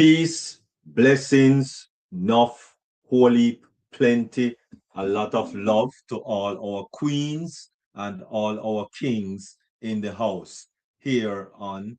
Peace, blessings, enough, holy, plenty, a lot of love to all our queens and all our kings in the house here on.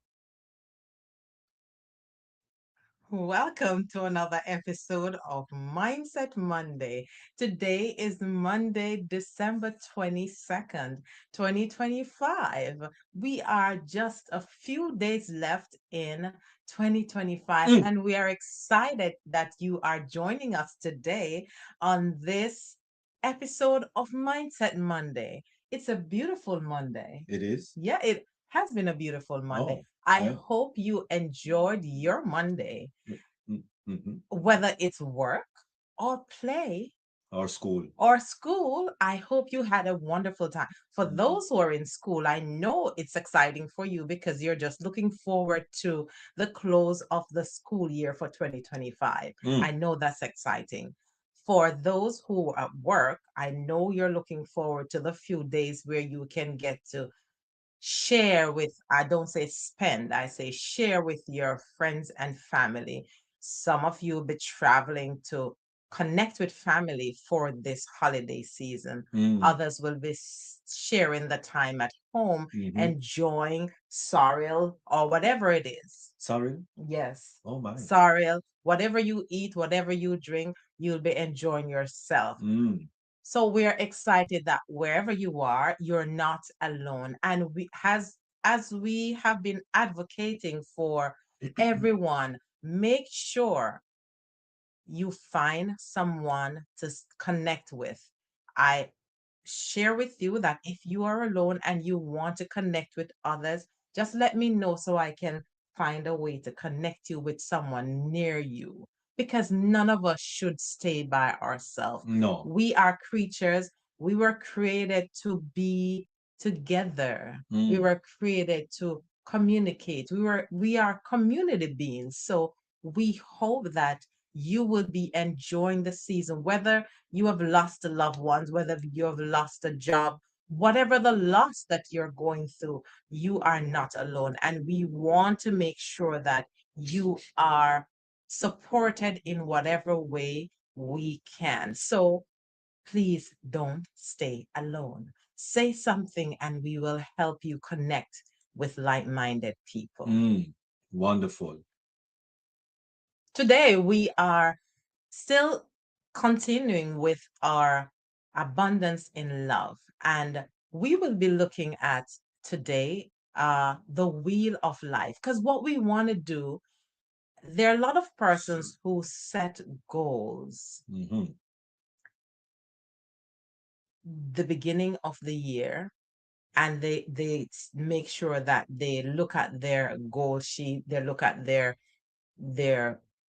Welcome to another episode of Mindset Monday. Today is Monday, December 22nd, 2025. We are just a few days left in 2025, Mm, and we are excited that you are joining us today on this episode of Mindset Monday. It's a beautiful Monday. it is. Yeah, it has been a beautiful Oh, Monday. I yeah. hope you enjoyed your Monday, Mhm. whether it's work or play Our school. or school. I hope you had a wonderful time. For Mhm. those who are in school, I know it's exciting for you because you're just looking forward to the close of the school year for 2025. I Mm, know that's exciting. For those who are at work, I know you're looking forward to the few days where you can get to share with, I don't say spend, I say share with your friends and family. Some of you will be traveling to connect with family for this holiday season. mm, Others will be sharing the time at home, mhm. enjoying sorrel or whatever it is. Sorry. Yes, Oh my. sorrel, whatever you eat, whatever you drink, you'll be enjoying yourself. Mm. So we're excited that wherever you are, you're not alone. And we has as we have been advocating for everyone, make sure you find someone to connect with. I share with you that if you are alone and you want to connect with others, just let me know so I can find a way to connect you with someone near you. Because none of us should stay by ourselves. No. We are creatures, we were created to be together. We Mm. were created to communicate. We are community beings. So we hope that you will be enjoying the season, whether you have lost a loved ones, whether you have lost a job, whatever the loss that you're going through, you are not alone. And we want to make sure that you are supported in whatever way we can. So please don't stay alone. Say something and we will help you connect with like minded people. Mm. Wonderful. Today, we are still continuing with our abundance in love, and we will be looking at today the wheel of life. Because what we want to do, there are a lot of persons who set goals Mhm. the beginning of the year, and they make sure that they look at their goal sheet, they look at their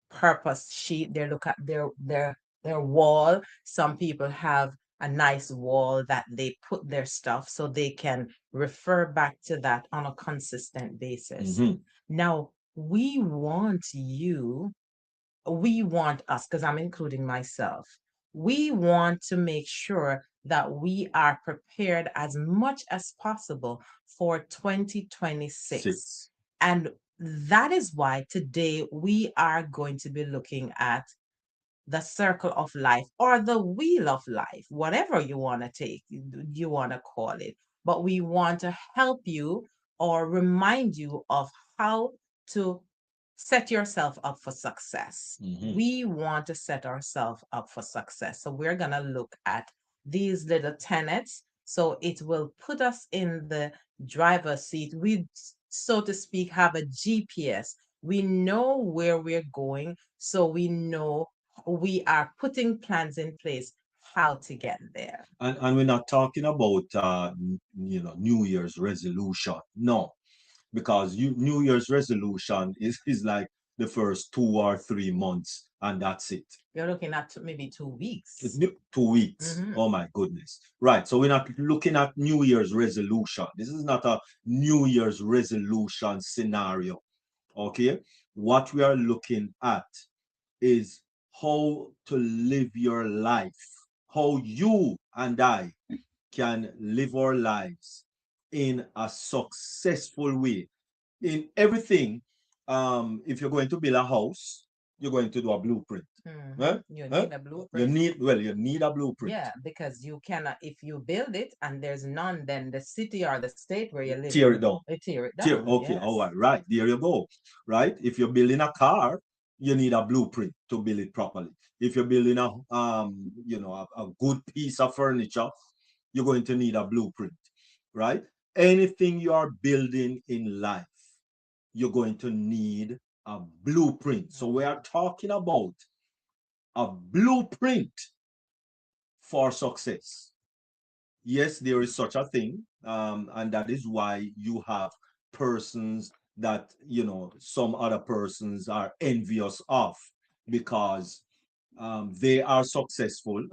purpose sheet, they look at their wall. Some people have a nice wall that they put their stuff so they can refer back to that on a consistent basis. Mhm. Now we want us, because I'm including myself, we want to make sure that we are prepared as much as possible for 2026. Six. And that is why today we are going to be looking at the circle of life or the wheel of life, whatever you want to take, you want to call it. But we want to help you or remind you of how to set yourself up for success. Mhm. We want to set ourselves up for success. So we're going to look at these little tenets. So it will put us in the driver's seat. We, so to speak, have a GPS. We know where we're going. So we know we are putting plans in place how to get there. And we're not talking about New Year's resolution. No, because New Year's resolution is like the first 2 or 3 months, and that's it. You're looking at maybe 2 weeks. 2 weeks. Hmm. Oh my goodness. Right. So we're not looking at New Year's resolution. This is not a New Year's resolution scenario. Okay. What we are looking at is how to live your life, how you and I can live our lives in a successful way in everything. if you're going to build a house, you're going to do a blueprint. Huh? You Huh? need a You blueprint. need, well, you need a blueprint. Yeah, because you cannot, if you build it and there's none, then the city or the state where you're Tear living, it down. they tear it Tear, down. okay, all Yes. right, right. There you go. Right? If you're building a car, you need a blueprint to build it properly. If you're building a a good piece of furniture, you're going to need a blueprint, right? Anything you are building in life, you're going to need a blueprint. So we are talking about a blueprint for success. Yes, there is such a thing, and that is why you have persons that some other persons are envious of, because they are successful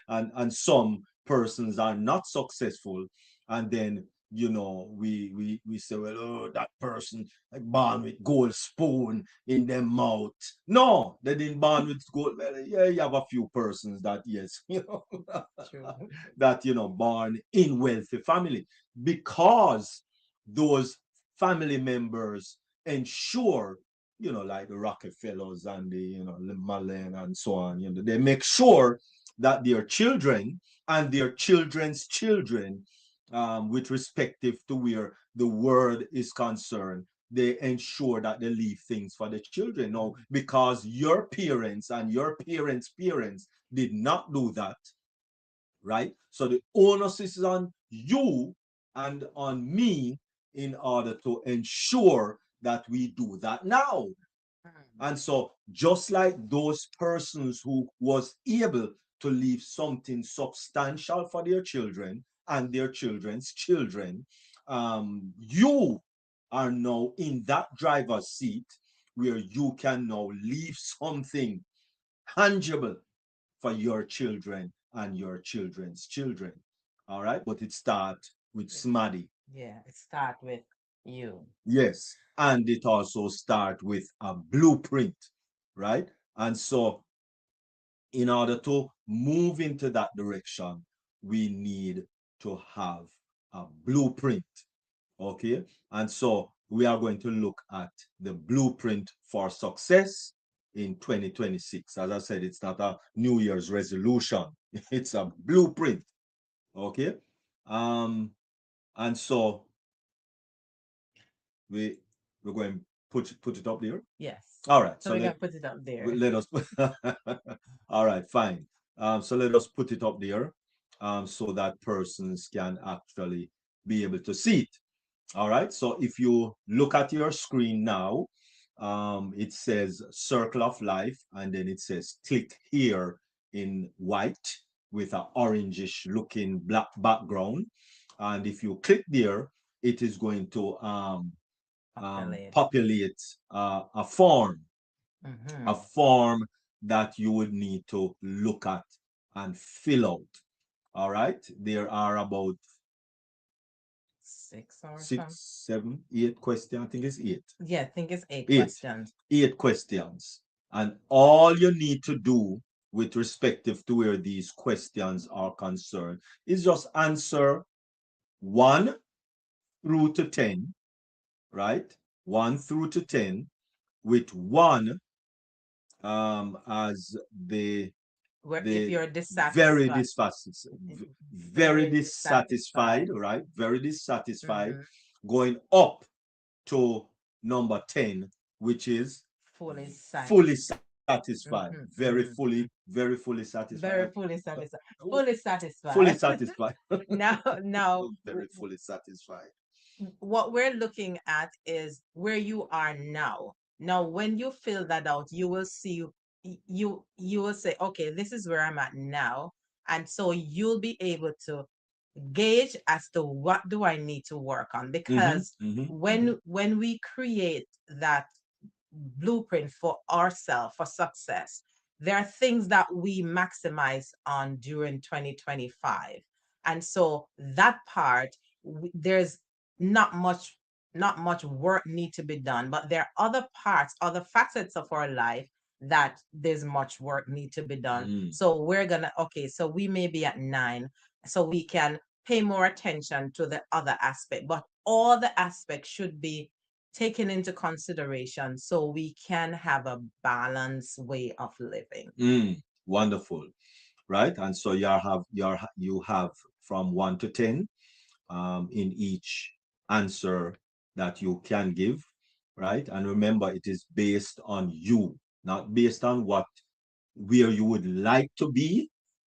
and some persons are not successful, and then we say, well, oh, that person like born with gold spoon in their mouth. No, they didn't born with gold. Well, yeah, you have a few persons that, yes, True. that born in wealthy family, because those family members ensure, like the Rockefellers and the, the Malin and so on, they make sure that their children and their children's children, with respective to where the world is concerned, they ensure that they leave things for the children. Now, because your parents and your parents' parents did not do that, right? So the onus is on you and on me in order to ensure that we do that now. And so just like those persons who was able to leave something substantial for their children and their children's children, you are now in that driver's seat where you can now leave something tangible for your children and your children's children. All right. But it starts with Smaddy. Yeah, it start with you. Yes. And it also starts with a blueprint, right? And so, in order to move into that direction, we need to have a blueprint. Okay. And so, we are going to look at the blueprint for success in 2026. As I said, it's not a New Year's resolution, it's a blueprint. Okay. Um, and so we we're going to put it up there. Yes. All right. So So we're gonna put it up there. let us all right, fine. So let us put it up there, so that persons can actually be able to see it. All right. So if you look at your screen now, it says Circle of Life, and then it says click here in white with an orangish looking black background. And if you click there, it is going to populate a Mm-hmm. form that you would need to look at and fill out. All right. There are about Six or six, some. 7, 8 questions. I think it's eight. Yeah, I think it's eight Eight. questions. 8 questions. And all you need to do with respective to where these questions are concerned is just answer 1 through to 10, right? 1 through to 10, with 1 as Where if the you're very dissatisfied, very very dissatisfied, dissatisfied. right? Very dissatisfied, Mm-hmm. going up to number 10, which is Fully fully satisfied. satisfied, Mm-hmm. very fully satisfied. Very fully satisfied. Fully Fully satisfied. satisfied. Now, Very fully satisfied. what we're looking at is where you are now. Now, when you fill that out, you will see you will say, okay, this is where I'm at now. And so you'll be able to gauge as to what do I need to work on. Mm-hmm, Because mm-hmm, when we create that blueprint for ourselves for success, there are things that we maximize on during 2025. And so that part, there's not much not much work need to be done, but there are other parts, other facets of our life that there's much work need to be done. mm-hmm. So we're gonna, okay, so we may be at 9, so we can pay more attention to the other aspect, but all the aspects should be taken into consideration so we can have a balanced way of living. Wonderful, right? And so you have from 1 to 10 in each answer that you can give, right? And remember, it is based on you, not based on where you would like to be,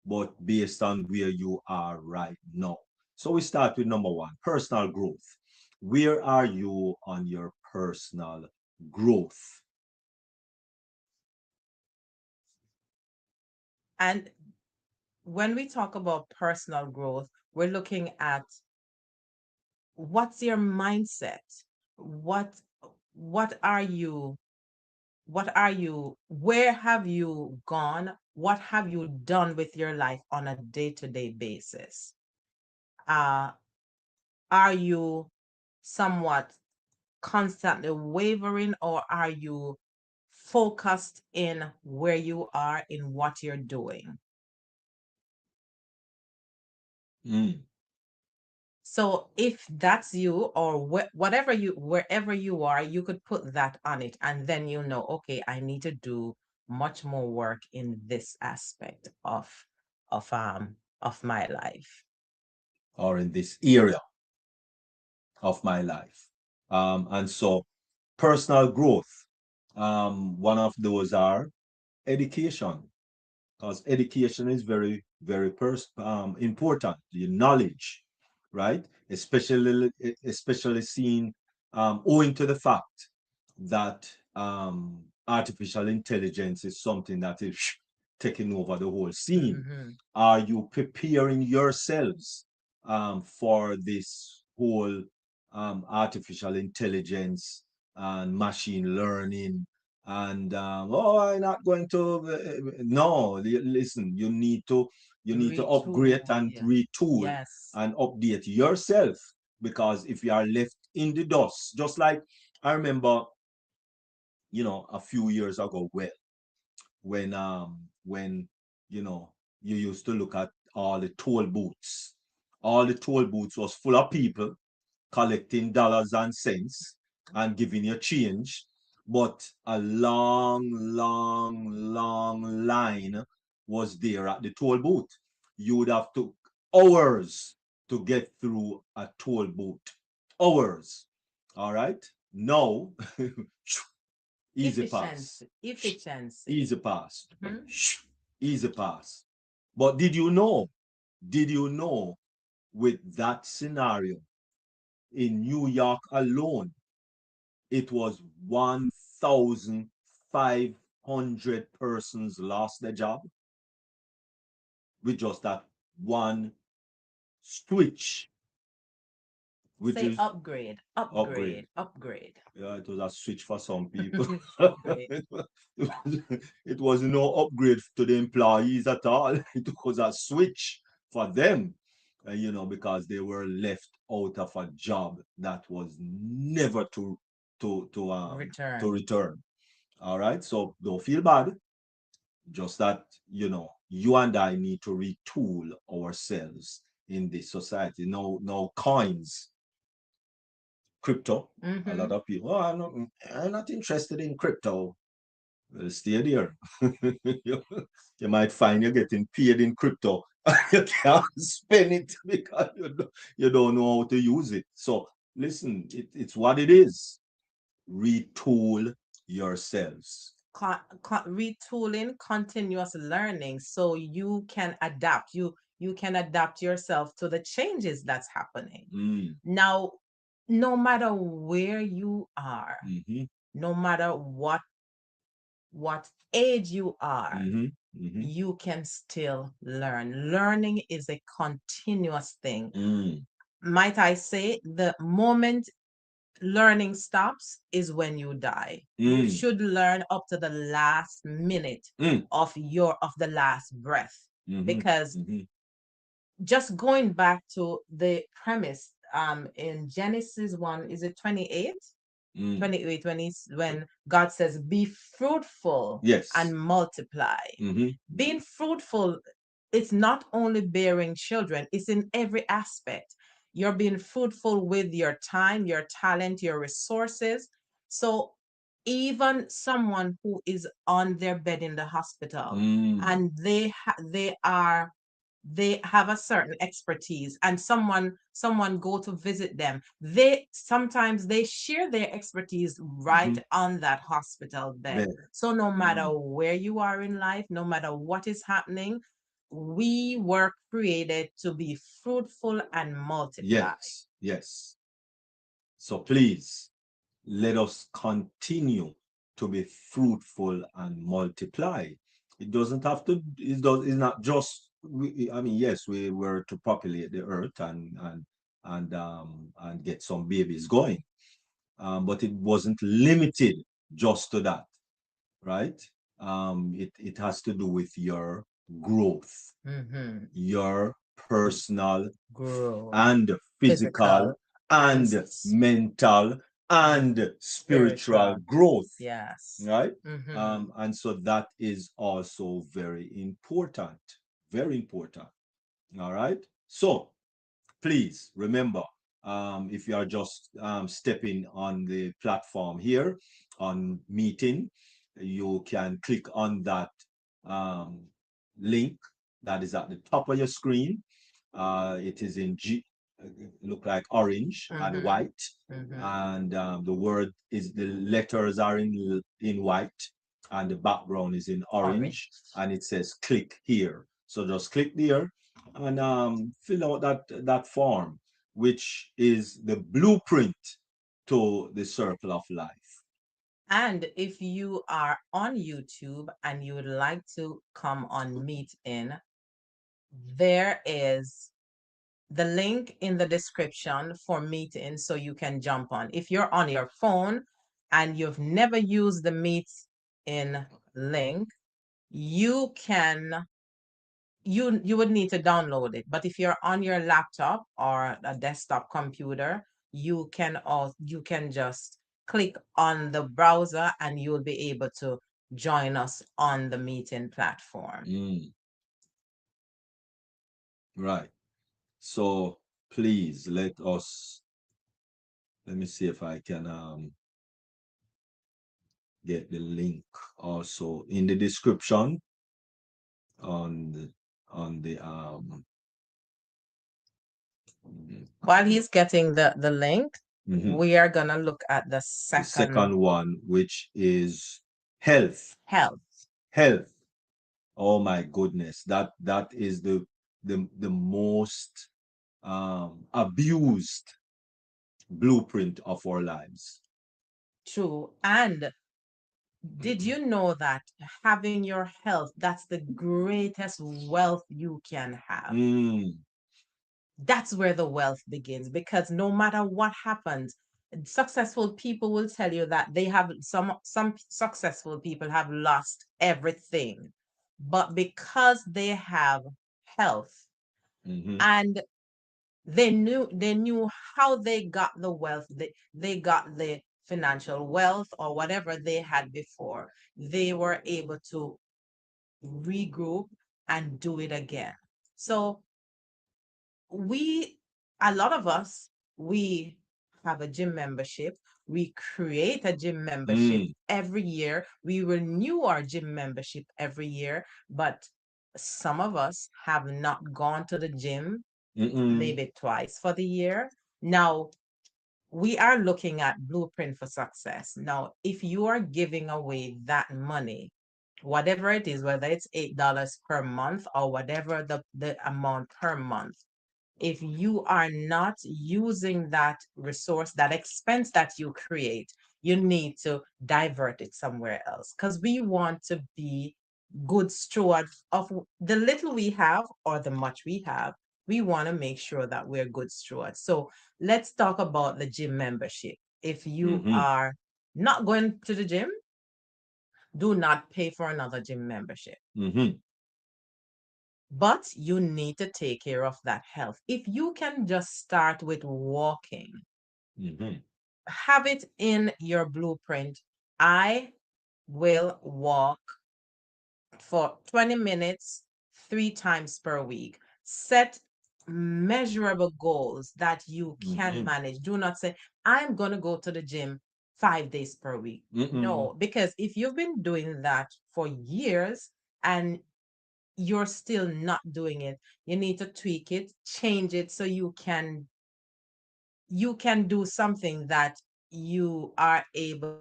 but based on where you are right now. So we start with number one, personal growth. Where are you on your personal growth? And when we talk about personal growth, we're looking at what's your mindset? What what are you where have you gone? What have you done with your life on a day-to-day basis? Uh, are you somewhat constantly wavering, or are you focused in where you are in what you're doing? Mm. So if that's you, or whatever you, wherever you are, you could put that on it, and then you know, okay, I need to do much more work in this aspect of um of my life. Or in this area of my life. And so personal growth, one of those are education, because education is very, very important. The knowledge, right? Especially seen owing to the fact that artificial intelligence is something that is taking over the whole scene. Hmm. Are you preparing yourselves for this whole artificial intelligence and machine learning? And oh, I'm not going to. No, listen. You need to upgrade Retool, and yeah. retool Yes. and update yourself, because if you are left in the dust, just like I remember, a few years ago, when you used to look at all the toll booths. All the toll booths was full of people collecting dollars and cents and giving you change, but a long, long, long line was there at the toll booth. You would have took hours to get through a toll booth. Hours. All right. Now, easy pass. Efficiency, efficiency. Easy pass. Mhm. Easy pass. But did you know with that scenario in New York alone, it was 1,500 persons lost their job with just that one switch, which Say is upgrade, upgrade. upgrade, upgrade. Yeah, it was a switch for some people. Upgrade. It was no upgrade to the employees at all. It was a switch for them, because they were left out of a job that was never to Return. return. All right, so don't feel bad. Just that you and I need to retool ourselves in this society. No coins, crypto. A lot Mm-hmm. of people, oh, I'm not interested in crypto. Well, stay there. you, you might find you're getting paid in crypto. You can't spend it because you don't know how to use it. So listen, it's what it is. Retool yourselves. Retooling, continuous learning, so you can adapt. You can adapt yourself to the changes that's happening. Mm, Now, no matter where you are, hmm no matter what age you are, hmm hmm you can still learn. Learning is a continuous thing. mm, Might I say, the moment learning stops is when you die. You mm, should learn up to the last minute mm, of the last breath, hmm because hmm just going back to the premise, in Genesis 1, is it 28? mm. 28, when God says, be fruitful Yes. and multiply. hmm Being fruitful, it's not only bearing children, it's in every aspect. You're being fruitful with your time, your talent, your resources. So even someone who is on their bed in the hospital and they have a certain expertise, and someone go to visit them, they sometimes they share their expertise right on that hospital bed. Bed. So no matter where you are in life, no matter what is happening, we were created to be fruitful and multiply. Yes, yes. So please let us continue to be fruitful and multiply. It doesn't have to, it's not just, I mean, yes, we were to populate the earth and get some babies going. But it wasn't limited just to that, right? It has to do with your growth, your personal Grow. and physical Physical and and mental and spiritual spiritual. growth, Yes. right? And so that is also very important, very important. All right. So please remember, if you are just stepping on the platform here on meeting, you can click on that um, link that is at the top of your screen. It is in look like orange and white, and the word is, the letters are in white, and the background is in orange, and it says click here. So just click there and fill out that form, which is the blueprint to the circle of life. And if you are on YouTube and you would like to come on Meet In, there is the link in the description for Meet In so you can jump on. If you're on your phone and you've never used the Meet In link, you can you would need to download it. But if you're on your laptop or a desktop computer, you can just click on the browser and you'll be able to join us on the meeting platform. Right. So please let me see if I can get the link also in the description on the While he's getting the link, we are gonna look at the second one, which is health. Health. Oh my goodness, that is the most abused blueprint of our lives. True. And did you know that having your health, that's the greatest wealth you can have? That's where the wealth begins, because no matter what happens, successful people will tell you that they have some successful people have lost everything, but because they have health and they knew how they got the wealth, they got the financial wealth or whatever they had before, they were able to regroup and do it again. So we a lot of us, we have a gym membership, we create a gym membership every year, we renew our gym membership every year, but some of us have not gone to the gym maybe twice for the year. Now we are looking at blueprint for success. Now if you are giving away that money, whatever it is, whether it's $8 per month or whatever the amount per month, if you are not using that resource, that expense that you create, you need to divert it somewhere else, because we want to be good stewards of the little we have or the much we have. We want to make sure that we're good stewards. So let's talk about the gym membership. If you are not going to the gym, do not pay for another gym membership. But you need to take care of that health. If you can just start with walking, have it in your blueprint. I will walk for 20 minutes 3 times per week. Set measurable goals that you can Mm-hmm. manage. Do not say, I'm going to go to the gym 5 days per week. Mm-mm. No, because if you've been doing that for years and you're still not doing it, you need to tweak it, change it so you can do something that you are able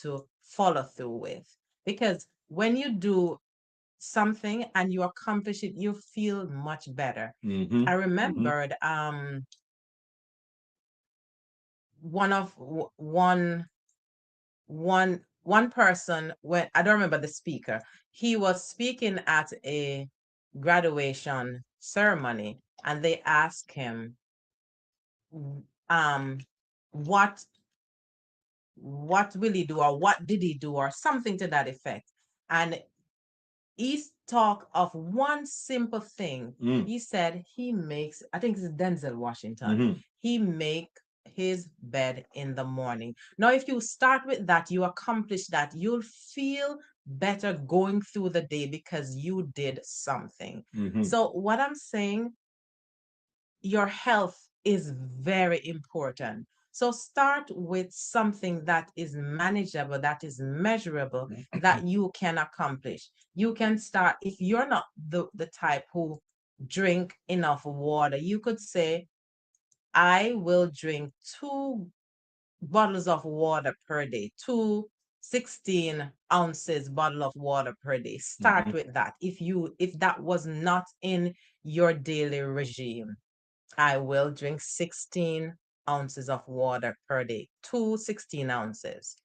to follow through with. Because when you do something and you accomplish it, you feel much better. Mm-hmm. I Mm-hmm. remembered one of one person, when I don't remember the speaker, he was speaking at a graduation ceremony, and they asked him, um what what will he do, or what did he do, or something to that effect. And he talked of one simple thing. Mm. He said he makes, I think it's Denzel Washington, Mm-hmm. he make his bed in the morning. Now, if you start with that, you accomplish that, you'll feel better going through the day because you did something. Mm-hmm. So what I'm saying, your health is very important. So start with something that is manageable, that is measurable, that you can accomplish. You can start, if you're not the type who drink enough water, you could say, I will drink 2 bottles of water per day, 2 16 ounces bottle of water per day. Mm-hmm. Start with that. If that was not in your daily regime, I will drink 16 ounces of water per day, 2 16 ounces.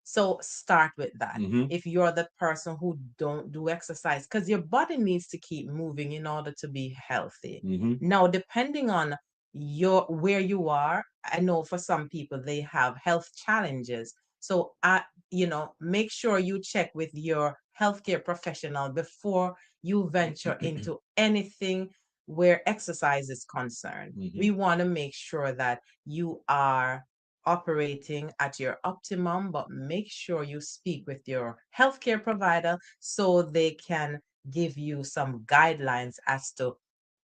So start with that. Mm-hmm. If you're the person who don't do exercise, because your body needs to keep moving in order to be healthy. Mm-hmm. Now, depending on your where you are, I know for some people they have health challenges. So make sure you check with your healthcare professional before you venture into anything where exercise is concerned. Mm-hmm. We want to make sure that you are operating at your optimum, but make sure you speak with your healthcare provider so they can give you some guidelines as to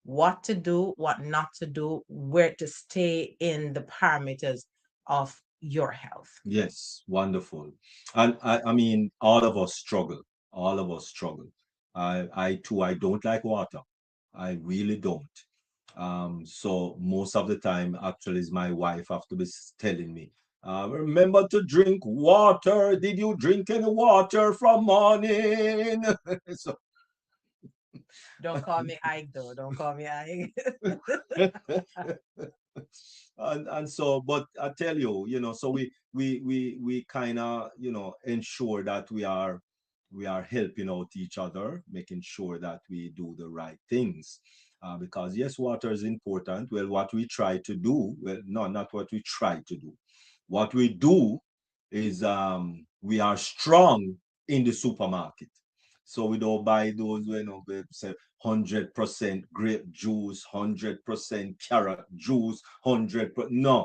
what to do, what not to do, where to stay in the parameters of your health. Yes, wonderful. And I mean, all of us struggle. All of us struggle. I too, I don't like water. I really don't. So most of the time, actually, is my wife have to be telling me, remember to drink water. Did you drink any water from morning? So, Don't call me Ike, though. Don't call me Ike. and so, but I tell you, so we kind of, ensure that we are helping out each other, making sure that we do the right things. Because yes, water is important. Well, what we try to do, well, no, not what we try to do. What we do is, we are strong in the supermarket. So we don't buy those, we say 100% grape juice, 100% carrot juice, 100%. No,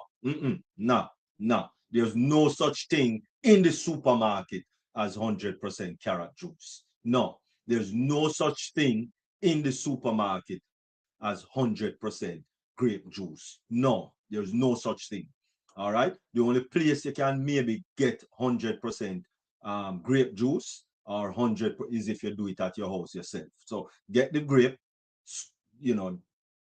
no, no. There's no such thing in the supermarket as 100% carrot juice. No, there's no such thing in the supermarket as 100% grape juice. No, there's no such thing. All right. The only place you can maybe get 100% grape juice or 100 is if you do it at your house yourself. So get the grape, you know,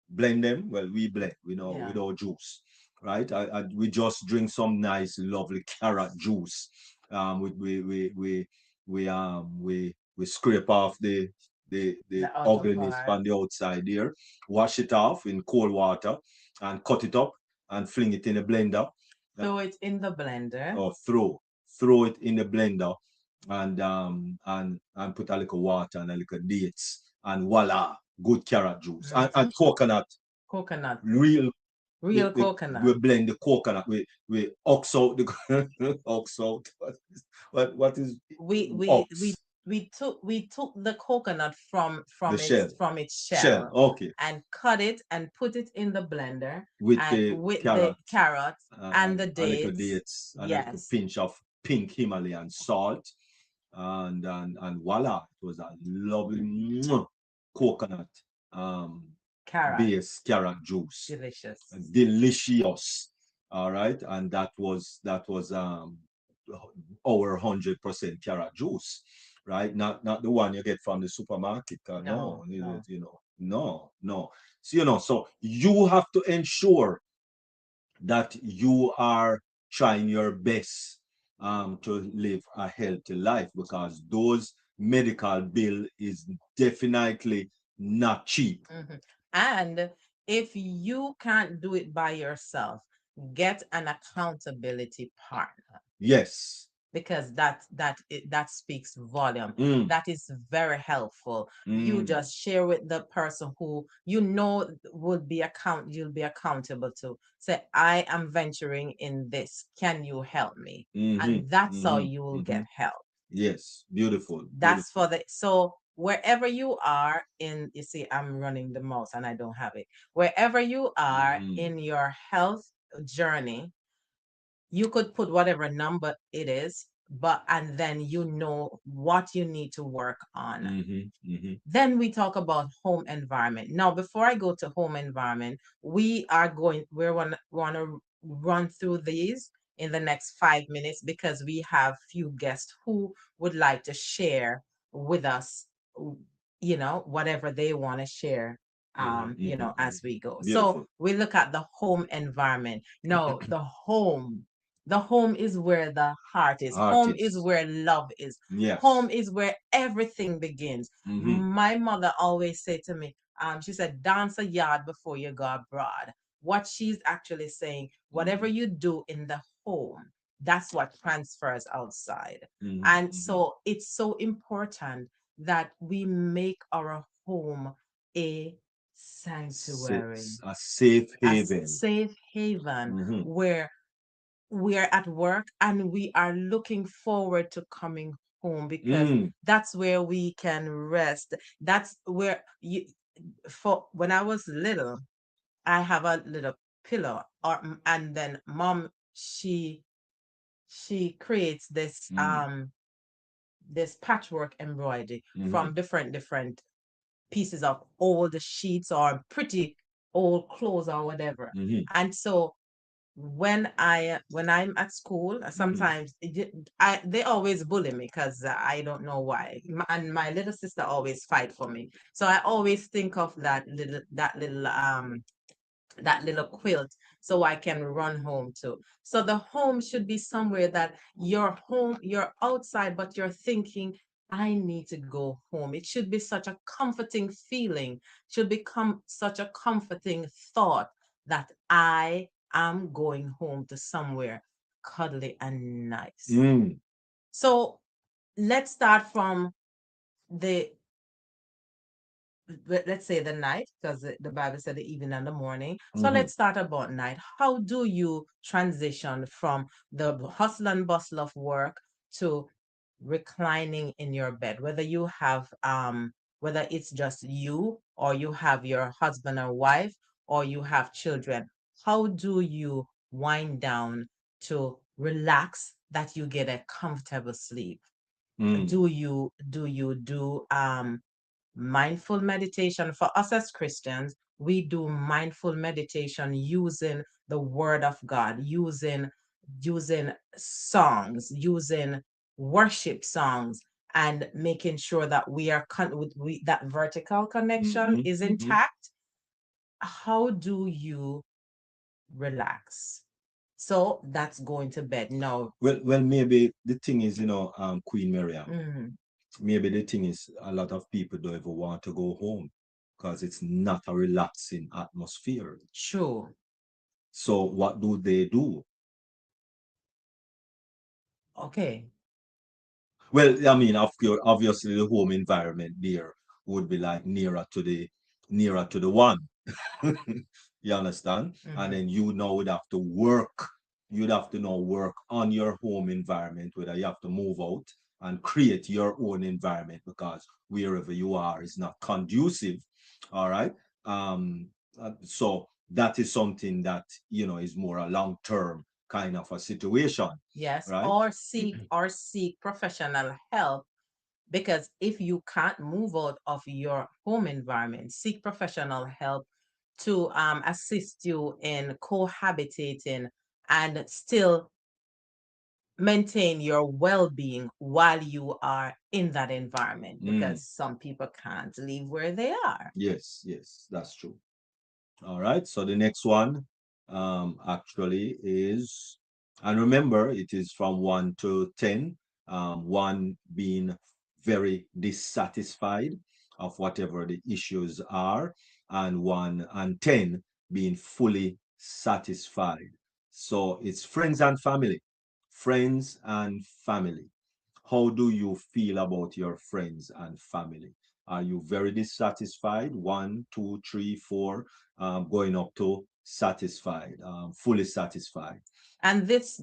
blend them. Well, we blend, Yeah. with our juice, right? We just drink some nice, lovely carrot juice. We scrape off the The outer ugliness part. from the outside there, wash it off in cold water, and cut it up and fling it in a blender. Throw it in the blender. Or throw it in the blender, and put a little water and a little dates, and voila, good carrot juice, and Mhm. coconut, Coconut. real. Real coconut. We blend the coconut. We ox out the ox out. What is we we we ox? we took the coconut from The from its shell. from its Shell. shell Okay. and cut it and put it in the blender, With and the with the carrot, carrots and the a little dates. dates and a little Yes. pinch of pink Himalayan salt, and voila, it was a lovely coconut um Carrot, based carrot juice. delicious. Delicious. All right. And that was our 100% carrot juice, right? Not the one you get from the supermarket. No, No, no. no, no. So so you have to ensure that you are trying your best to live a healthy life, because those medical bill is definitely not cheap. Mhm. And if you can't do it by yourself, get an accountability partner, Yes. because that speaks volume. Mm, That is very helpful. You mm, just share with the person who you know would be you'll be accountable to. Say, I am venturing in this. Can you help me? mm-hmm, And that's how mm-hmm, you will mm-hmm. get help. Yes. Beautiful. That's Beautiful. for the so wherever you are in, you see, I'm running the mouse and I don't have it. Wherever you are Mm-hmm, in your health journey, you could put whatever number it is, but and then you know what you need to work on. mm-hmm, mm-hmm, Then we talk about home environment. Now, before I go to home environment, we want to run through these in the next 5 minutes, because we have few guests who would like to share with us, whatever they want to share, mm-hmm, mm-hmm, as mm-hmm. we go. So Beautiful. we look at the home environment. No, the home is where the heart is. Home is Artists. where love is. Yes. Home is where everything begins. Mm-hmm, My mother always said to me, she said, dance a yard before you go abroad. What she's actually saying, whatever mm-hmm, you do in the home, that's what transfers outside. mm-hmm, And mm-hmm. so it's so important that we make our home a sanctuary, A safe a haven. safe haven Mm-hmm, where we are at work and we are looking forward to coming home, because mm, that's where we can rest. That's where you for when I was little, I have a little pillow, and then mom, she creates mm, this patchwork embroidery mm-hmm, from different pieces of old sheets or pretty old clothes or whatever. mm-hmm, And so when I'm at school, mm-hmm. sometimes they always bully me because I don't know why. And my little sister always fight for me. So I always think of that little quilt so I can run home to. So the home should be somewhere that you're outside, but you're thinking, I need to go home. It should be such a comforting feeling, should become such a comforting thought that I am going home to somewhere cuddly and nice. Mm, So let's start from the let's say the night, because the Bible said the evening and the morning. So mm-hmm, let's start about night. How do you transition from the hustle and bustle of work to reclining in your bed? Whether it's just you, or you have your husband or wife, or you have children. How do you wind down to relax that you get a comfortable sleep? mm, Do you do mindful meditation? For us as Christians, we do mindful meditation using the word of God, using songs, using worship songs, and making sure that that vertical connection mm-hmm, is mm-hmm. intact. How do you relax? So that's going to bed. No. Well, maybe the thing is, Queen Miriam, Mhm. maybe the thing is a lot of people don't ever want to go home because it's not a relaxing atmosphere. True. So what do they do? Okay. Well, I mean, obviously the home environment there would be like nearer to the one. You understand? And Mhm. then you now would have to work. You'd have to now work on your home environment, whether you have to move out and create your own environment, because wherever you are is not conducive. All right. So that is something that is more a long-term kind of a situation, Yes, right? or seek professional help, because if you can't move out of your home environment, seek professional help to assist you in cohabitating and still maintain your well-being while you are in that environment, because some people can't leave where they are. Yes, yes, that's true. All right. So the next one actually is, and remember, it is from 1 to 10. 1 being very dissatisfied of whatever the issues are, and 1 and 10 being fully satisfied. So it's friends and family. Friends and family. How do you feel about your friends and family? Are you very dissatisfied? 1, 2, 3, 4, going up to satisfied, fully satisfied. And this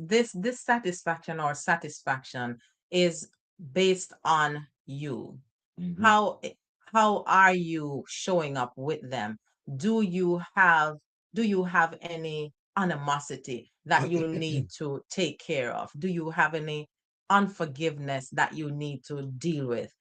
satisfaction or satisfaction is based on you. Mhm. how how are you showing up with them? do you have do you have any animosity that you need to take care of? Do you have any unforgiveness that you need to deal with?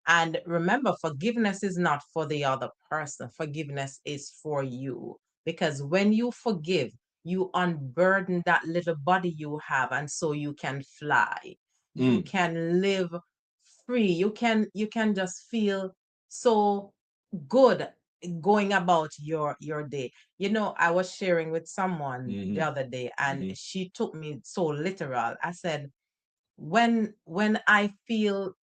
And remember, forgiveness is not for the other person, forgiveness is for you, because when you forgive, you unburden that little body you have, and so you can fly, you can live free, you can just feel so good going about your day. I was sharing with someone the other day, and she took me so literal. I said, when I feel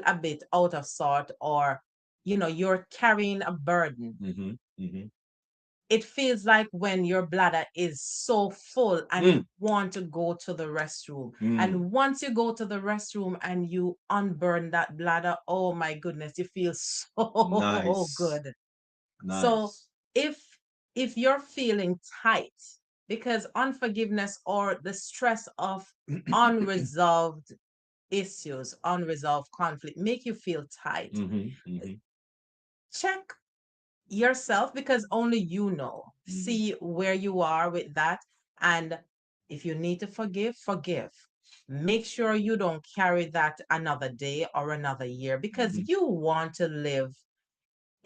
a bit out of sort, or you're carrying a burden, it feels like when your bladder is so full and you want to go to the restroom. And once you go to the restroom and you unburn that bladder, oh my goodness, you feel so Nice. good. So Nice. if if you're feeling tight because unforgiveness or the stress of unresolved issues, unresolved conflict make you feel tight, check yourself, because only you know. See where you are with that. And if you need to forgive, forgive. Make sure you don't carry that another day or another year, because you want to live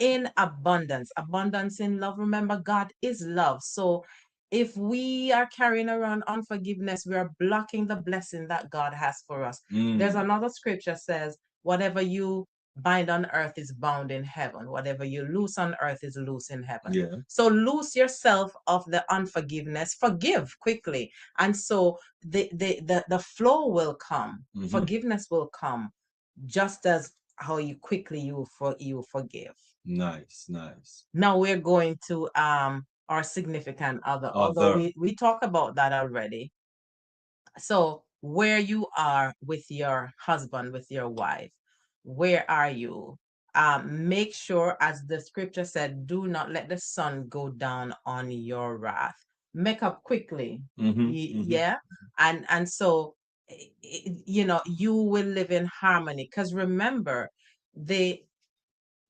in abundance. Abundance in love. Remember, God is love. So if we are carrying around unforgiveness, we are blocking the blessing that God has for us. There's another scripture says, whatever you bind on earth is bound in heaven. Whatever you loose on earth is loose in heaven. Yeah. So loose yourself of the unforgiveness, forgive quickly. And so the flow will come, forgiveness will come, just as how you quickly you forgive. Nice, nice. Now we're going to our significant other, although Other. we talked about that already. So where you are with your husband, with your wife, where are you? Make sure, as the scripture said, do not let the sun go down on your wrath. Make up quickly. Yeah. And so you will live in harmony, because remember, the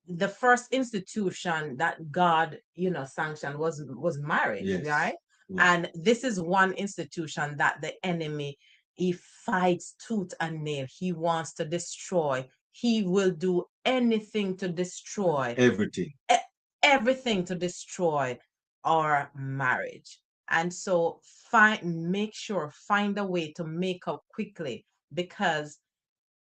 the first institution that God, sanctioned was marriage, Yes. right? Yeah. And this is one institution that the enemy, he fights tooth and nail. He wants to destroy. He will do anything to destroy, Everything. e- everything to destroy our marriage. And so find a way to make up quickly, because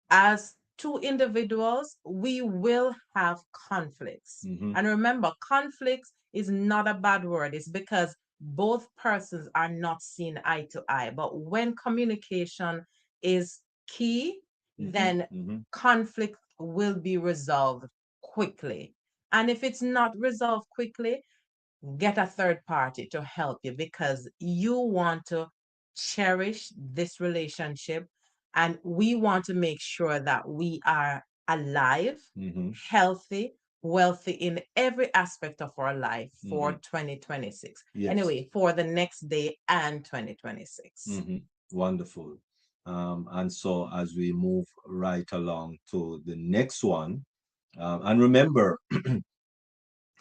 as two individuals, we will have conflicts. And remember, conflicts is not a bad word. It's because both persons are not seeing eye to eye. But when communication is key, then conflict will be resolved quickly. And if it's not resolved quickly, get a third party to help you, because you want to cherish this relationship, and we want to make sure that we are alive, healthy, wealthy in every aspect of our life for 2026. Yes. Anyway, for the next day and 2026. Wonderful. And so as we move right along to the next one, and remember,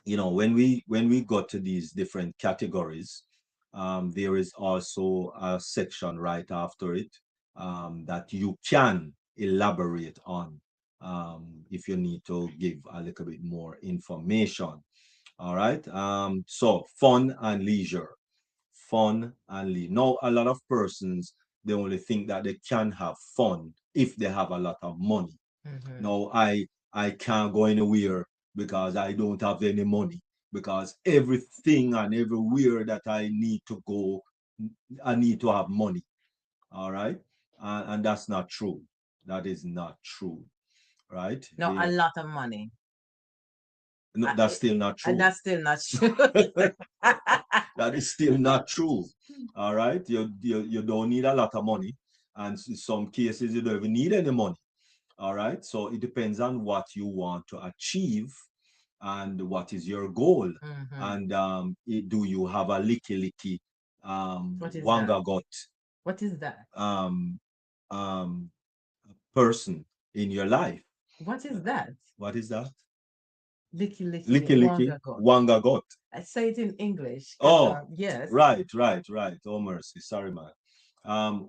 when we got to these different categories, there is also a section right after it, that you can elaborate on, if you need to give a little bit more information. All right. So fun and leisure. Fun and leisure. Now, a lot of persons, they only think that they can have fun if they have a lot of money. Mm-hmm. No, I can't go anywhere because I don't have any money. Because everything and everywhere that I need to go, I need to have money. All right. And that's not true. That is not true. Right. No, a lot of money. No, that's still not And true. that's still not true. That is still not true. All right. You don't need a lot of money. And in some cases, you don't even need any money. All right. So it depends on what you want to achieve and what is your goal. Mm-hmm. And do you have a licky What is that? wanga got What is that? um, um, person in your life? What is Uh, that? What is that? Licky licky Licky wanga got. wanga got. I say it in English because Oh, yes. right. Oh, mercy. Sorry, man.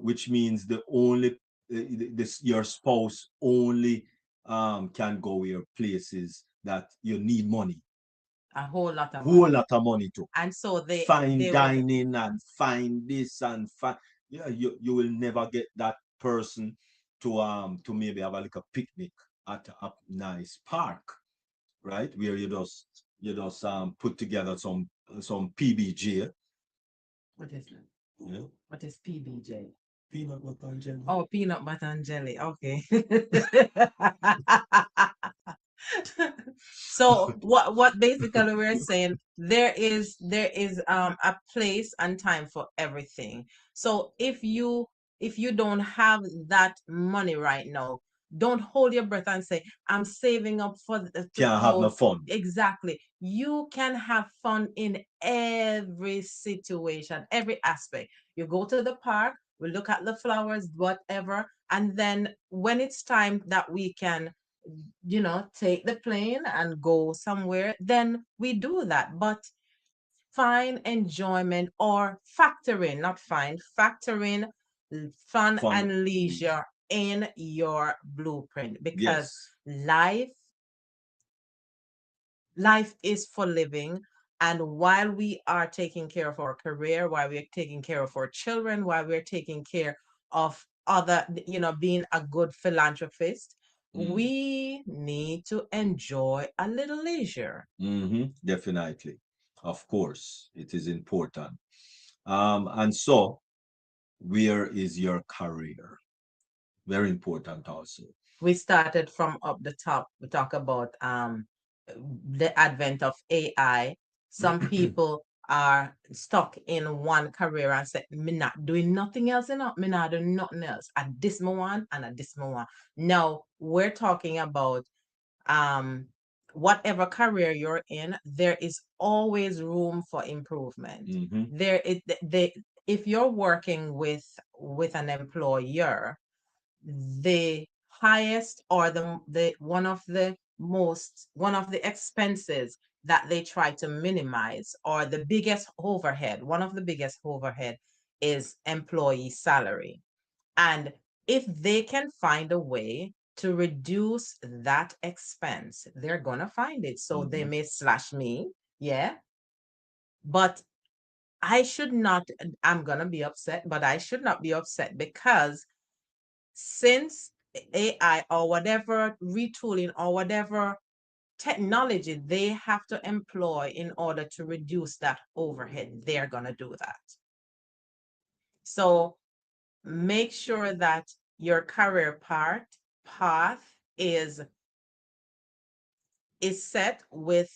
Which means the only this your spouse only can go your places that you need money, A whole lot of whole money. lot of money to And so find they would dining and find this and find. Yeah, you will never get that person to maybe have a little picnic at a nice park, right? Where you just put together some PBJ. what is that? Yeah. What is PBJ? Peanut butter and jelly. Oh, peanut butter and jelly. Okay. So what basically we're saying, there is a place and time for everything. So if you don't have that money right now, don't hold your breath and say I'm saving up for to Can't have no go. fun. Exactly. You can have fun in every situation, every aspect. You go to the park, we look at the flowers, whatever, and then when it's time that we can take the plane and go somewhere, then we do that. But find enjoyment or factor in, not find, factor in fun Fun. and Leisure. leisure in your blueprint, because Yes. life life is for living. And while we are taking care of our career, while we're taking care of our children, while we're taking care of other, being a good philanthropist, Mm. we need to enjoy a little leisure. Definitely. Of course, it is important. And so, where is your career? Very important also. We started from up the top. We talk about the advent of AI. Some people are stuck in one career and say, me not doing nothing else, me not doing nothing else. At this moment and at this moment. Now we're talking about um whatever career you're in, there is always room for improvement. Mm-hmm. There it they If you're working with an employer, the highest or the one of the expenses that they try to minimize, or the biggest overhead, one of the biggest overhead, is employee salary. And if they can find a way to reduce that expense, they're gonna find it. So they Mm-hmm. may slash me, yeah, but I should not, I'm gonna be upset, but I should not be upset, because since AI or whatever retooling or whatever technology they have to employ in order to reduce that overhead, they're going to do that. So make sure that your career path is set with,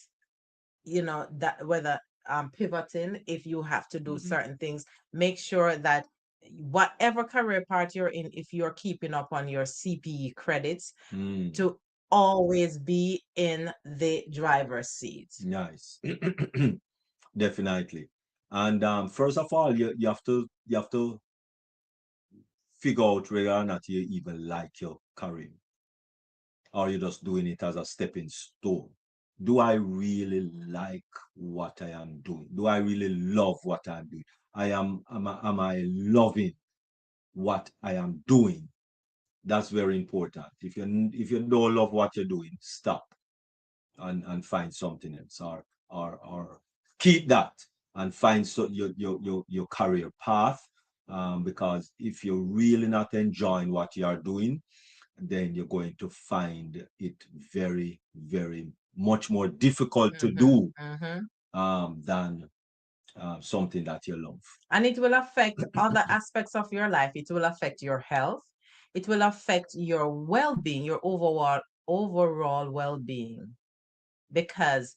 that whether pivoting, if you have to do Mm-hmm. certain things, make sure that whatever career path you're in, if you're keeping up on your CPE credits, Mm. to always be in the driver's seat. Nice. Definitely. And first of all, you have to figure out whether or not you even like your career, or you're just doing it as a stepping stone. Do I really like what I am doing? Do I really love what I'm doing? Am I loving what I am doing? That's very important. If you don't love what you're doing, stop and find something else, or keep that and find so your career path. Because if you're really not enjoying what you are doing, then you're going to find it very, very much more difficult to Mm-hmm. do Mm-hmm. than something that you love. And it will affect other aspects of your life. It will affect your health. It will affect your well-being, your overall well-being, because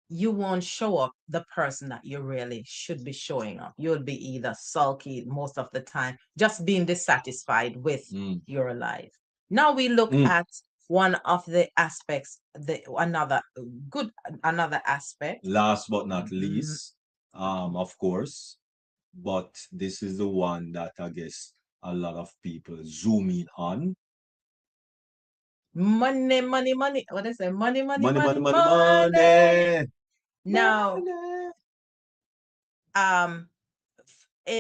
you won't show up the person that you really should be showing up. You'll be either sulky most of the time, just being dissatisfied with Mm. your life. Now we look Mm. at one of the aspects, the another good another aspect. Last but not Mm, least, of course, but this is the one that I guess a lot of people zoom in on. money, money, money. What I say? Money, money, Money, money, money, money, money. money, Now, money. um,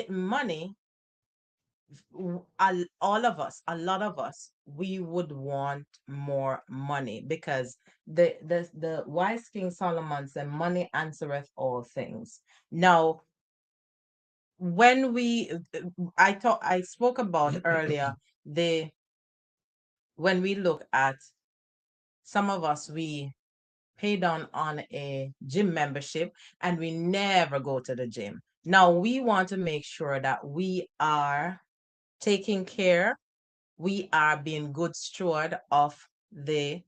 money, all of us, a lot of us, we would want more money, because the wise King Solomon said, "Money answereth all things." Now, when I spoke about earlier the when we look at some of us, we pay down on a gym membership and we never go to the gym. Now we want to make sure that we are taking care, we are being good steward of the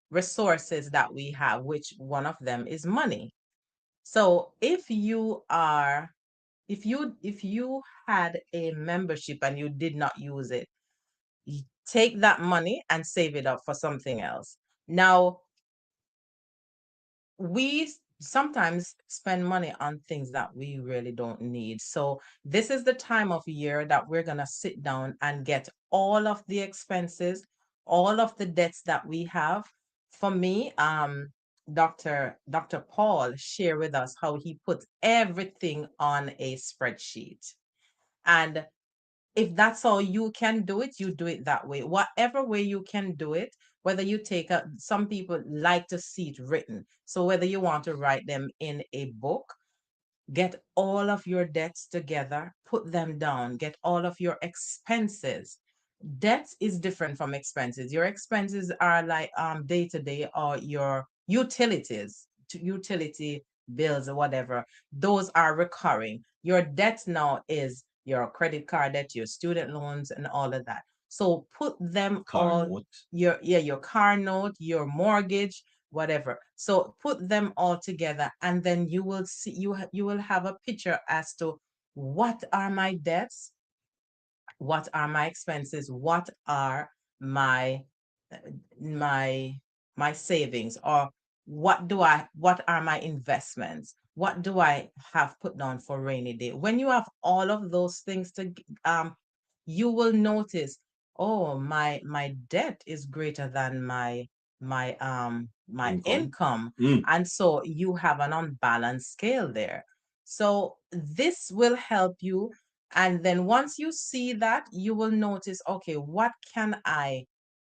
resources that we have, which one of them is money. So if you had a membership and you did not use it, take that money and save it up for something else. Now, we sometimes spend money on things that we really don't need. So this is the time of year that we're going to sit down and get all of the expenses, all of the debts that we have. For me, Dr. Paul shared with us how he puts everything on a spreadsheet. And if that's how you can do it, you do it that way. Whatever way you can do it, whether you take some people like to see it written. So whether you want to write them in a book, get all of your debts together, put them down, get all of your expenses. Debt is different from expenses. Your expenses are like day to day, or your utilities, utility bills or whatever. Those are recurring. Your debt now is your credit card debt, your student loans, and all of that. So put them Car all, note. your car note, your mortgage, whatever. So put them all together, and then you will see, you will have a picture as to what are my debts, what are my expenses, what are my uh, my my savings, or what are my investments, what do I have put down for rainy day. When you have all of those things you will notice, oh, my debt is greater than my Income. income. Mm. And so you have an unbalanced scale there. So this will help you, and then once you see that, you will notice, okay, what can I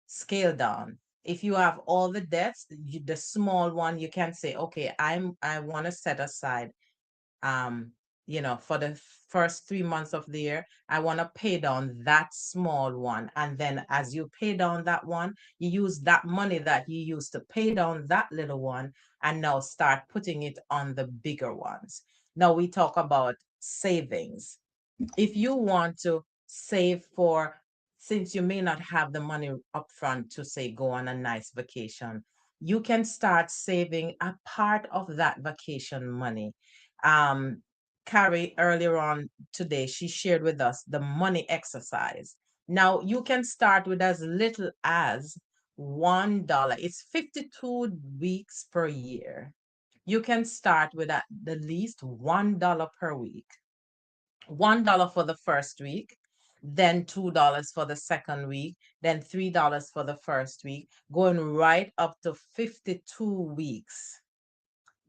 scale down? If you have all the debts, the small one, you can say, okay, I want to set aside um for the first 3 months of the year, I want to pay down that small one. And then as you pay down that one, you use that money that you used to pay down that little one, and now start putting it on the bigger ones. Now we talk about savings. If you want to save for, since you may not have the money upfront to say go on a nice vacation, you can start saving a part of that vacation money. um Carrie, earlier on today, she shared with us the money exercise. Now you can start with as little as $1. It's 52 weeks per year. You can start with at the least $1 per week. $1 for the first week, then $2 for the second week, then $3 for the first week, going right up to 52 weeks.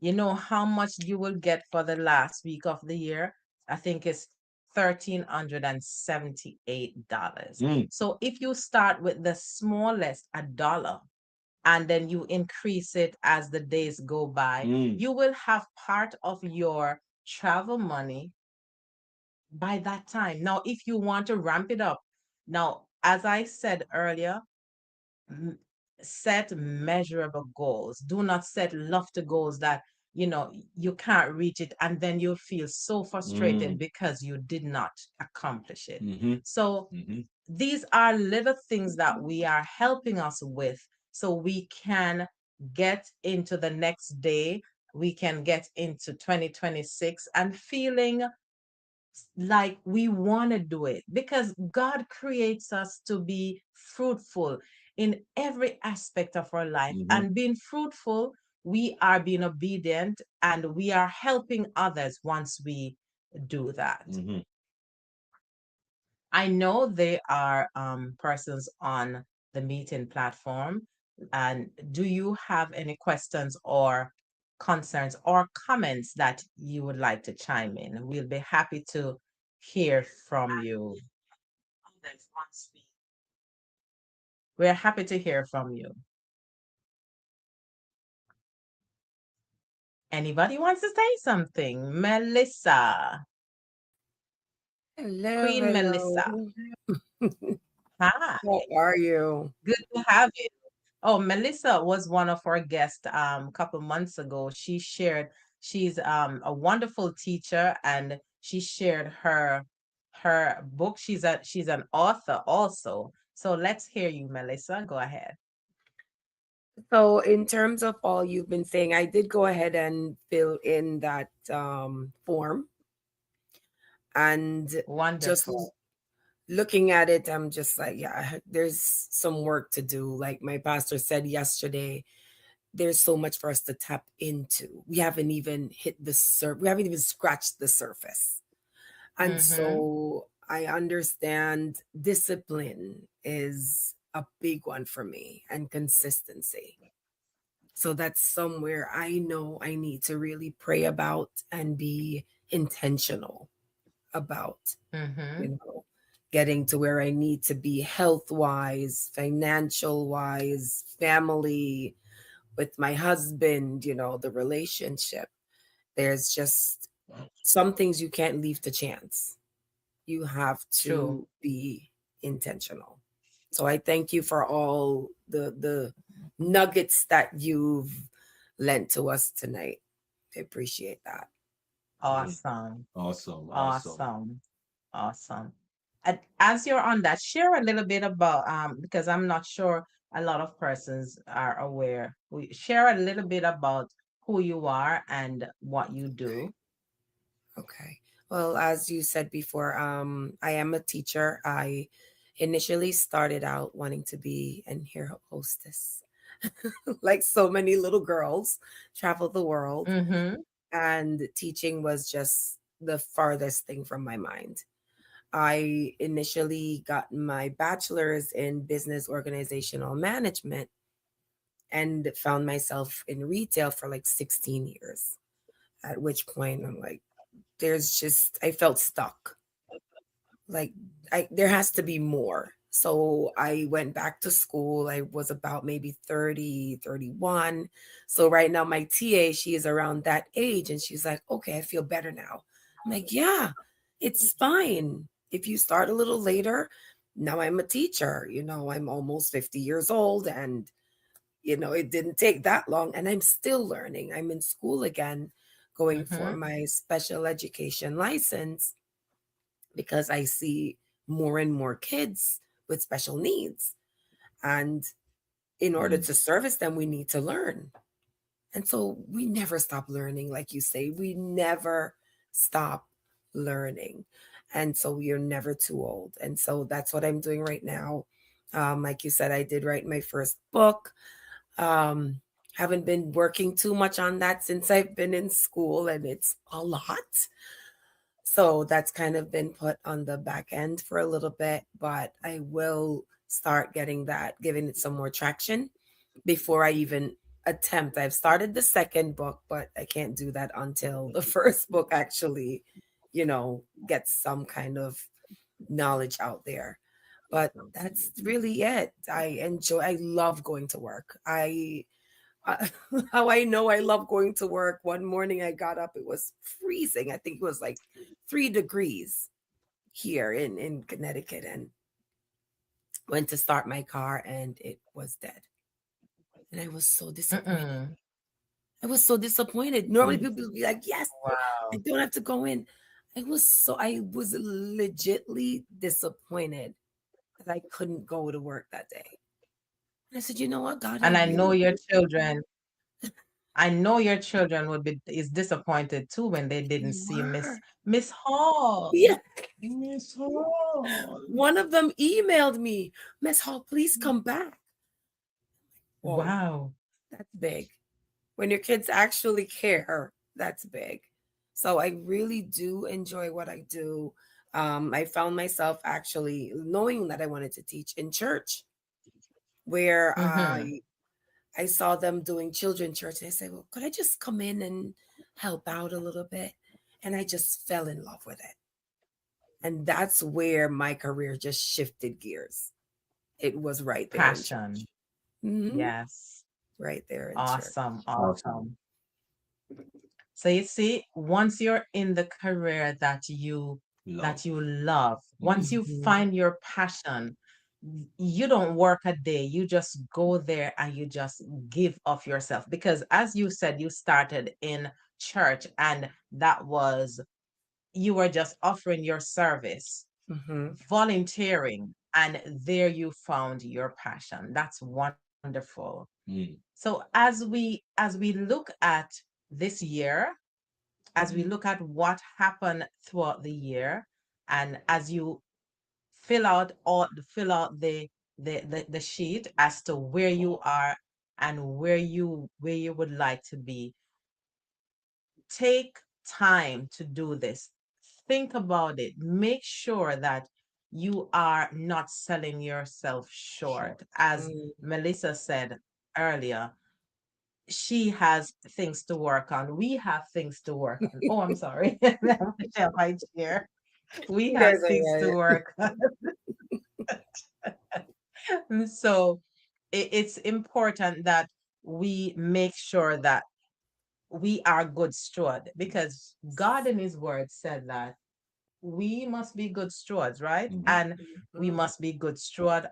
You know how much you will get for the last week of the year? I think it's $1,378. Mm. So if you start with the smallest, $1, and then you increase it as the days go by, Mm. you will have part of your travel money by that time. Now, if you want to ramp it up, now, as I said earlier, m- set measurable goals. Do not set lofty goals that you can't reach it, and then you'll feel so frustrated Mm. because you did not accomplish it. Mm-hmm. So Mm-hmm. these are little things that we are helping us with so we can get into the next day, we can get into 2026 and feeling like we want to do it, because God creates us to be fruitful in every aspect of our life. Mm-hmm. And being fruitful, we are being obedient and we are helping others once we do that. Mm-hmm. I know there are persons on the meeting platform. And do you have any questions or concerns or comments that you would like to chime in? We'll be happy to hear from you. We're happy to hear from you. Anybody wants to say something? Melissa, Hello, Queen Melissa. hello. Hi, How are you? good to have you. Oh, Melissa was one of our guests a couple months ago. She's a wonderful teacher, and she shared her book. She's an author also. So let's hear you, Melissa. Go ahead. So, in terms of all you've been saying, I did go ahead and fill in that form, and just Wonderful. looking at it, I'm just like, yeah, there's some work to do. Like my pastor said yesterday, there's so much for us to tap into. We haven't even hit the we haven't even scratched the surface. And Mm-hmm. so I understand discipline is a big one for me, and consistency. So that's somewhere I know I need to really pray about and be intentional about, Mm-hmm. you know, getting to where I need to be health wise, financial wise, family, with my husband, the relationship. There's just some things you can't leave to chance. You have True. to be intentional. So I thank you for all the nuggets that you've lent to us tonight. I appreciate that. Mm. Awesome. Awesome. Awesome. Awesome. Awesome. And as you're on that, share a little bit about because I'm not sure a lot of persons are aware. We share a little bit about who you are and what you Okay. do. Okay. Well, as you said before, I am a teacher. I initially started out wanting to be an air hostess, like so many little girls, travel the world, Mm-hmm. and teaching was just the farthest thing from my mind. I initially got my bachelor's in business organizational management and found myself in retail for like 16 years. At which point I'm like, I felt stuck. Like there has to be more. So I went back to school. I was about maybe 30, 31. So right now my TA, she is around that age and she's like, okay, I feel better now. I'm like, yeah, it's fine. If you start a little later, now I'm a teacher. I'm almost 50 years old, and it didn't take that long and I'm still learning. I'm in school again, going for Mm-hmm. my special education license because I see more and more kids with special needs. And in order Mm. to service them, we need to learn. And so we never stop learning, like you say, we never stop learning. And so we are never too old. And so that's what I'm doing right now. Like you said, I did write my first book. Um, haven't been working too much on that since I've been in school, and it's a lot. So that's kind of been put on the back end for a little bit, but I will start getting that, giving it some more traction before I even attempt. I've started the second book, but I can't do that until the first book actually, gets some kind of knowledge out there. But that's really it. I love going to work. I how I know I love going to work. One morning I got up, it was freezing. I think it was like 3 degrees here in Connecticut, and went to start my car and it was dead. And I was so disappointed. Mm-mm. I was so disappointed. Normally Mm. people would be like, yes, I Wow. don't have to go in. I was legitly disappointed that I couldn't go to work that day. And I said, you know what, God, I And really I know your children would be is disappointed too when they they didn't see were. Miss Hall. Yeah. Miss Hall. One of them emailed me, Miss Hall, please come back. Whoa, Wow. that's big. When your kids actually care, that's big. So I really do enjoy what I do. I found myself actually knowing that I wanted to teach in church, where Mm-hmm. I saw them doing children church, and I said, "Well, could I just come in and help out a little bit?" And I just fell in love with it, and that's where my career just shifted gears. It was right there in church. Passion. Hmm. Yes. Right there in church. Awesome. Awesome. Awesome. So you see, once you're in the career Love. that you love, once Mm. you Hmm. find your passion, you don't work a day. You just go there and you just give of yourself. Because as you said, you started in church and that was you were just offering your service, Hmm. volunteering, and there you found your passion. That's wonderful. Mm. So as we look at this year, as we look at what happened throughout the year, and as you fill out the sheet as to where you are and where you would like to be, take time to do this. Think about it. Make sure that you are not selling yourself Sure. short. As Mm. Melissa said earlier, she has things to work on. We have things to work on. Oh, I'm sorry. Michelle, my chair. We You have guys things are to right. work on. So it's important that we make sure that we are good steward because God in his word said that we must be good stewards, right? Mhm. And we Mhm. must be good steward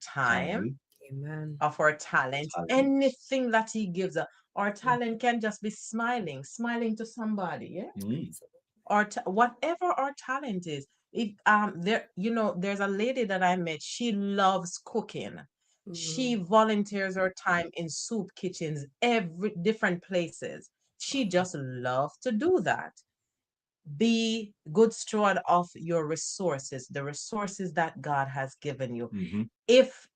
Time, Amen. of our talent, talent. anything that he gives us. Our talent can just be smiling, smiling to somebody, yeah? Mm. Or whatever our talent is. If there, there's a lady that I met, she loves cooking. She Mhm. volunteers her time in soup kitchens, every different places. She just loves to do that. Be good steward of your resources, the resources that God has given you. Mhm. If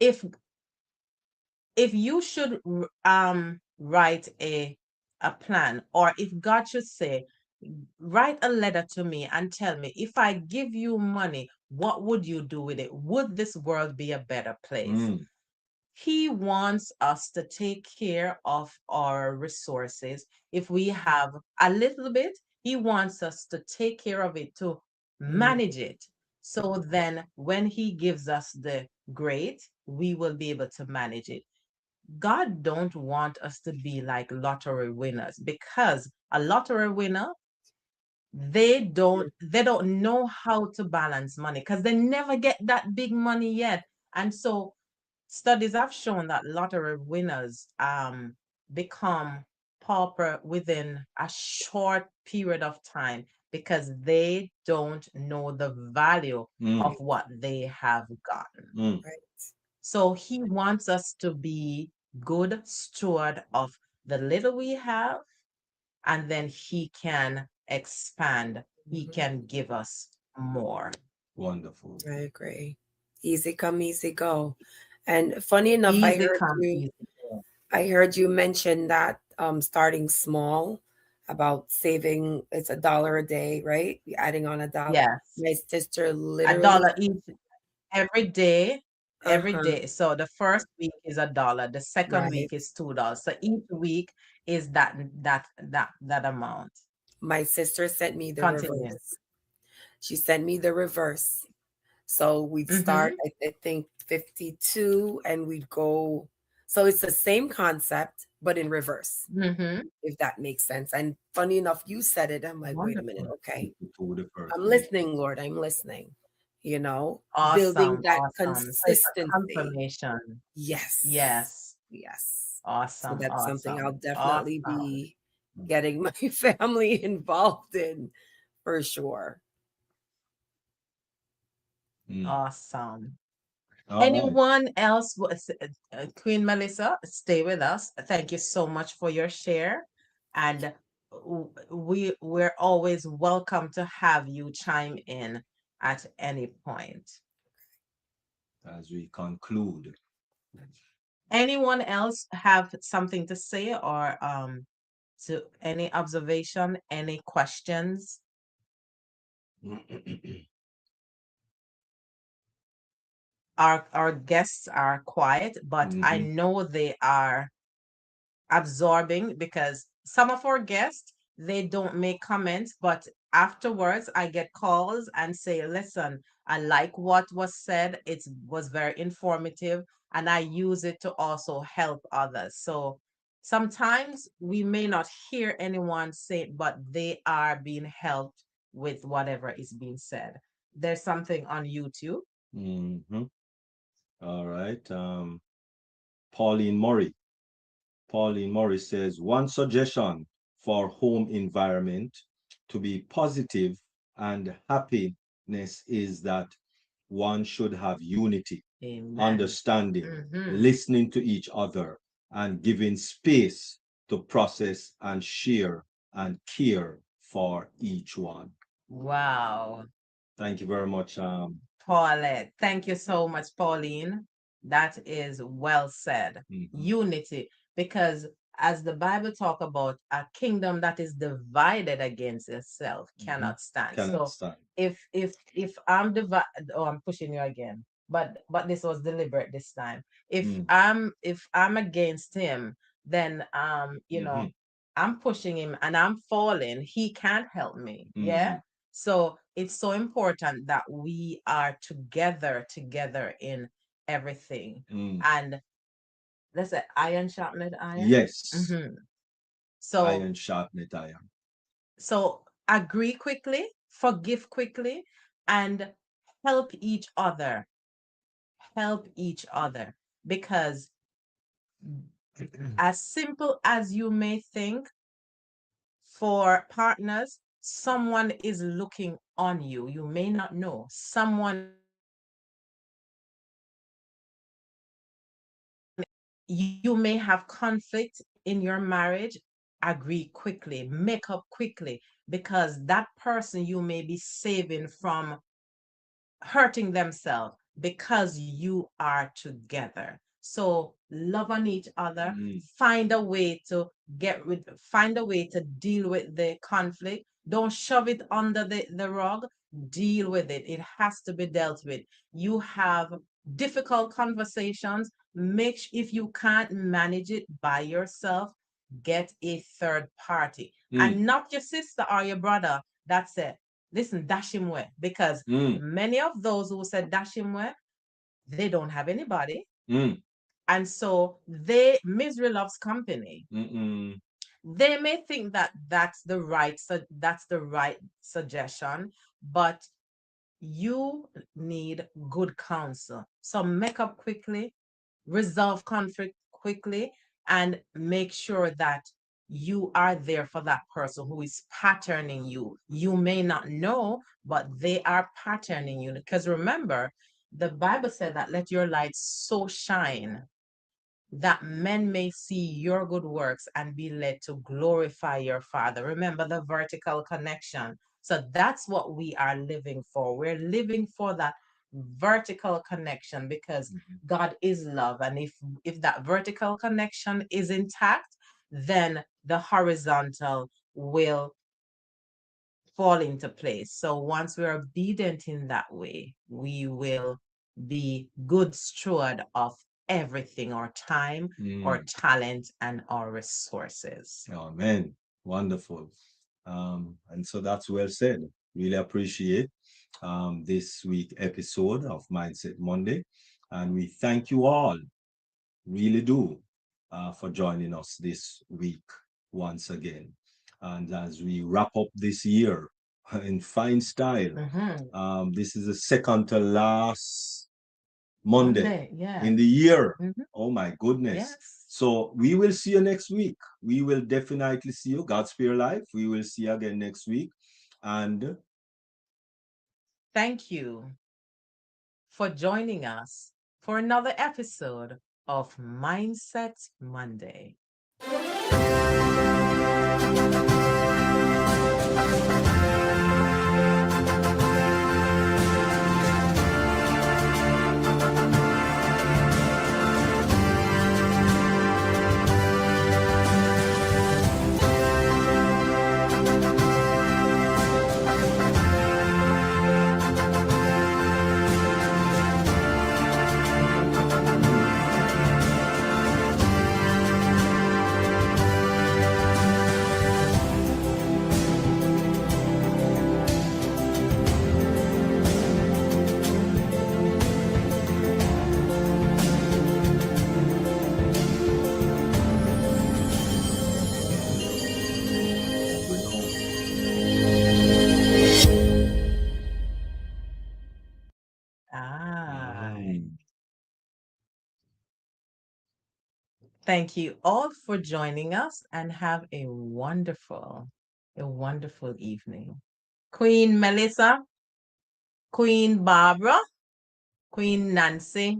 if if you should write a plan, or if God should say, write a letter to me and tell me, if I give you money, what would you do with it? Would this world be a better place? Mm. He wants us to take care of our resources. If we have a little bit, he wants us to take care of it, to Mhm. manage it. So then when he gives us the great, we will be able to manage it. God don't want us to be like lottery winners, because a lottery winner, they don't know how to balance money because they never get that big money yet. And so studies have shown that lottery winners become pauper within a short period of time because they don't know the value Mm. of what they have gotten. Mm. Right. So he wants us to be good steward of the little we have, and then he can expand. He Mhm. can give us more. Wonderful. I agree. Easy come, easy go. And funny enough, Easy come, easy go. I heard you mention that starting small, about saving, it's $1 a day, right? Adding on $1. Yes, My sister a literally, dollar each every day. Every uh-huh, day. So the first week is a dollar. The second right. week is $2. So each week is that amount. My sister sent me the Continue. reverse. She sent me the reverse. So we'd start, Mm-hmm. I think, 52, and we'd go. So it's the same concept, but in reverse, Mm-hmm. if that makes sense. And funny enough, you said it. I'm like, wait a minute. Wonderful. Okay. To the first. I'm listening, Lord. I'm listening. You know, building Awesome. that Awesome. So it's a consistency. confirmation. Yes. Yes. Yes. So Awesome. that's something I'll Awesome. definitely Awesome. be getting my family involved in for sure. Mm. Awesome. All right. Anyone else? Queen Melissa, stay with us. Thank you so much for your share. And we're always welcome to have you chime in at any point. As we conclude. Anyone else have something to say or to any observation, any questions? Our guests are quiet, but I Mhm. know they are absorbing because some of our guests they don't make comments, but afterwards I get calls and say, listen, I like what was said, it was very informative, and I use it to also help others. So sometimes we may not hear anyone say it, but they are being helped with whatever is being said. There's something on YouTube. Mhm. All right. Pauline Murray. Pauline Murray says one suggestion for home environment to be positive and happiness is that one should have unity, Amen. understanding, Hmm. listening to each other, and giving space to process and share and care for each one. Wow. Thank you very much. Paulette, thank you so much, Pauline. That is well said. Mhm, Unity, because as the Bible talk about, a kingdom that is divided against itself mhm. cannot stand. Cannot So stand. if I'm divided, oh, I'm pushing you again. But this was deliberate this time. Mm, If I'm against him, then mhm, I'm pushing him and I'm falling. He can't help me. Yeah. mhm, So it's so important that we are together in everything. mm. And let's say iron sharpened iron. Yes, Hmm. So iron sharpened iron. so agree quickly, forgive quickly, and help each other. Help each other. Because as simple as you may think, for partners, someone is looking on you. You may not know. Someone you may have conflict in your marriage. Agree quickly, make up quickly, because that person you may be saving from hurting themselves because you are together. So love on each other, Mm, find a way to find a way to deal with the conflict. Don't shove it under the rug. Deal with it. It has to be dealt with. You have difficult conversations. If you can't manage it by yourself, get a third party. mm, And not your sister or your brother. That's it. Listen, dash him away, because mm, many of those who said dash him away, they don't have anybody. mm, And so misery loves company. mm, mm, They may think that that's the right suggestion, but you need good counsel. So make up quickly, resolve conflict quickly, and make sure that you are there for that person who is patterning you. You may not know, but they are patterning you. Because remember, the Bible said that let your light so shine that men may see your good works and be led to glorify your Father. Remember the vertical connection. So that's what we are living for. We're living for that vertical connection because mhm, God is love. And if that vertical connection is intact, then the horizontal will fall into place. So once we're obedient in that way, we will be good steward of everything, our time, our mm. talent, and our resources. Amen. Wonderful. And so that's well said. Really appreciate. this week episode of Mindset Monday. And we thank you all, really do, for joining us this week once again. And as we wrap up this year in fine style, this is the second to last Monday yeah. in the year. Mhm. Oh my goodness. Yes. So we will see you next week. We will definitely see you. God spare life. We will see you again next week. And Thank you for joining us for another episode of Mindset Monday. going home. Ah. Mm. Thank you all for joining us and have a wonderful evening. Queen Melissa, Queen Barbara, Queen Nancy,